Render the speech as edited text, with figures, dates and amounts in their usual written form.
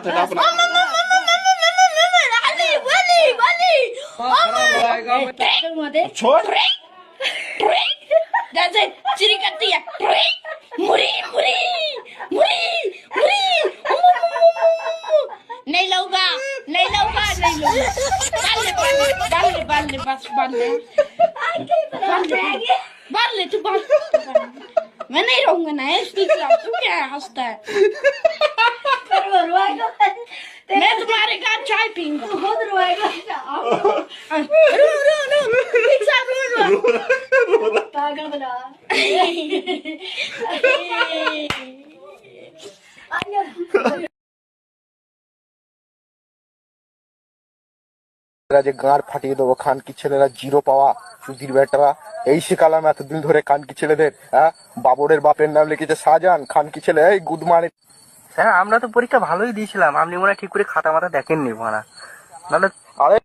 মাথাটা আপনার छोड़ जैसे चिरी करती है मुरी मुरी मुरी मुरी नहीं लूंगा नहीं लूंगा नहीं लूंगा बाल ले बस बाल ले तू बाल मैं नहीं रहूंगा ना इसकी तू क्या हंसता है मैं तुम्हारे घर चाय पीऊंगा पागल बना যে গাঁড় ফাটিয়ে দেবো খানকি ছেলেরা জিরো পাওয়া সুধীর বেটারা এই শিখালাম এতদিন ধরে খানকি ছেলেদের। হ্যাঁ, বাবরের বাপের নাম লিখেছে শাহজাহান, খানকি ছেলে এই গুড মর্নিং। হ্যাঁ, আমরা তো পরীক্ষা ভালোই দিয়েছিলাম, আপনি মনে হয় ঠিক করে খাতা মাথা দেখেননি মানা, নাহলে আরে